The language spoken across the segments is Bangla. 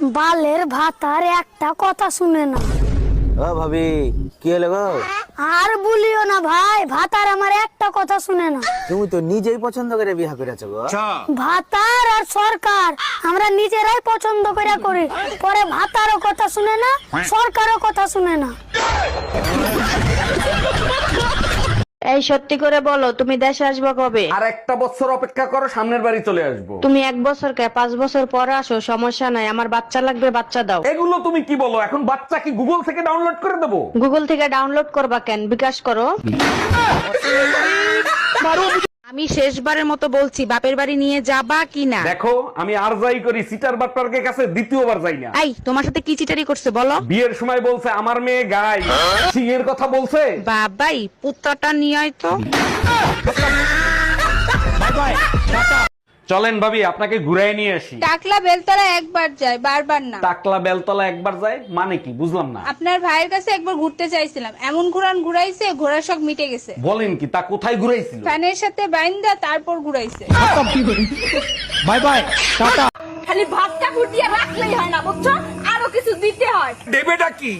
বালের ভাতার একটা কথা শুনে না। ও ভাবি কি হলো গো? আর বলিও না ভাই, ভাতার আমার একটা কথা শুনে না। তুমি তো নিজেই পছন্দ করে বিয়ে করেছো গো। ভাতার আর সরকার আমরা নিজেরাই পছন্দ করে করি, পরে ভাতারও কথা শুনে না, সরকারও কথা শুনে না। এই সত্যি করে বলো, তুমি দেশে আসবে কবে? আর একটা বছর অপেক্ষা করো, সামনের বাড়ি চলে আসবো। তুমি 1 বছর কে 5 বছর পরে আসো, সমস্যা নাই। আমার বাচ্চা লাগবে, বাচ্চা দাও। এগুলো তুমি কি বলো? এখন বাচ্চা কি গুগল থেকে ডাউনলোড করে দেবো? গুগল থেকে ডাউনলোড করবা কেন? বিকাশ করো। আমি শেষবারের মতো বলছি, বাপের বাড়ি নিয়ে যাবা কি না? দেখো, আমি আর যাই করি, সিটার বাটপার্কের কাছে দ্বিতীয়বার যাই না। এই, তোমার সাথে কি চিটারি করছে বলো? বিয়ের সময় বলছে আমার মেয়ে গাই, সিংহের কথা বলছে। বাবাই, পুত্রটা নিয়ে আয় তো। চলেন ভাবি, আপনাকে ঘুরাই নিয়ে আসি। টাকলা বেলতলা একবার যায়, বারবার না। টাকলা বেলতলা একবার যায় মানে কি বুঝলাম না। আপনার ভাইয়ের কাছে একবার ঘুরতে চাইছিলাম, এমন ঘুরাইছে, ঘোড়ার শখ মিটে গেছে। বলেন কি? তা কোথায় ঘুরাইছিল? ফ্যানের সাথে বাইন্দা তারপর ঘুরাইছে। Bye bye, tata. খালি ভাতটা ফুটিয়ে রাখলেই হয় না, বুঝছো? আরো কিছু দিতে হয়। দেবেটা কি?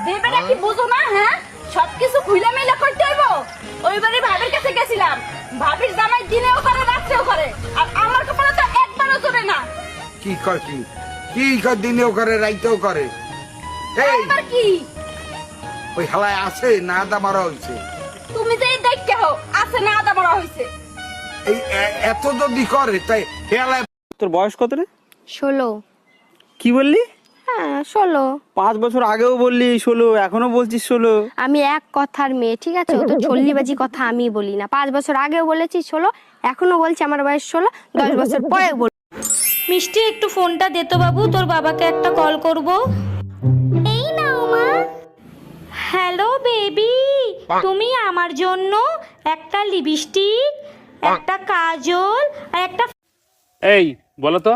দেবেটা কি বুঝো না? হ্যাঁ, সবকিছু খুলে মেলা করতে হইব। ওইবারে ভাবির কাছে গেছিলাম, ভাবির জামাই দিনেও করে রাত্রেও করে, আর আমার কপালে তো একবারও চলে না। কি কয় কি কয় দিনেও করে রাইতেও করে? এই এবার কি? ওই হালায় আছে না আদা মারা হইছে? তুমি যে দেখতে হো আছে না আদা বড় হইছে। এই এত যদি করে তাই হেলায়। তোর বয়স কত রে? 16। কি বললি? হ্যাঁ 16। 5 বছর আগেও বললি 16, এখনো বলছিস 16। আমি এক কথার মেয়ে, ঠিক আছে? ও তো চল্লিবাজি কথা আমি বলি না। 5 বছর আগেও বলেছি 16, এখনো বলছি আমার বয়স 16, 10 বছর পরে বল। মিষ্টি, একটু ফোনটা দে তো বাবু, তোর বাবাকে একটা কল করব। এই নাও মা। হ্যালো বেবি, তুমি আমার জন্য একটা লিপস্টিক, একটা কাজল আর একটা এই বলো তো,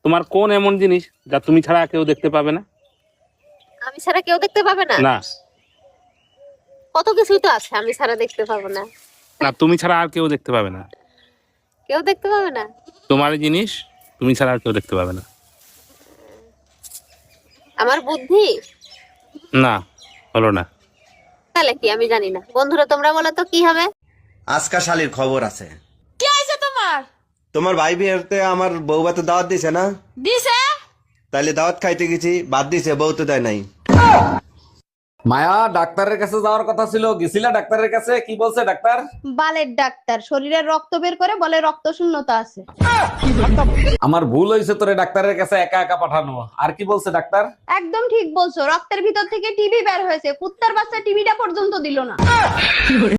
তোমার কোন এমন জিনিস যা তুমি ছাড়া কেউ দেখতে পাবে না? আমি ছাড়া কেউ দেখতে পাবে না? না কত কিছুই তো আছে আমি ছাড়া দেখতে পাবো না। না, তুমি ছাড়া আর কেউ দেখতে পাবে না। কেউ দেখতে পাবে না? তোমার এই জিনিস তুমি ছাড়া আর কেউ দেখতে পাবে না। আমার বুদ্ধি? না, হলো না। তাহলে কি? আমি জানি না। বন্ধুরা তোমরা বলো তো কি হবে? আজকা শালির খবর আছে। কি হইছে তোমার? তোমার ভাই বিয়েতে আমার বউ ভাতে দাওয়াত দিছে না? দিছে? তাইলে দাওয়াত খাইতে গেছি, বাদ দিছে, বউ তো দেয় নাই। মায়া, ডাক্তারের কাছে যাওয়ার কথা ছিল, গেছিলা ডাক্তারের কাছে? কি বলছে ডাক্তার? বালের ডাক্তার শরীরের রক্ত বের করে বলে রক্ত শূন্যতা আছে। আমার ভুল হয়েছে তোরে ডাক্তারের কাছে একা একা পাঠানো। আর কি বলছে ডাক্তার? একদম ঠিক বলছো, রক্তের ভিতর থেকে টিবি বের হয়েছে, কুত্তার বাচ্চা টিবিটা পর্যন্ত দিল না।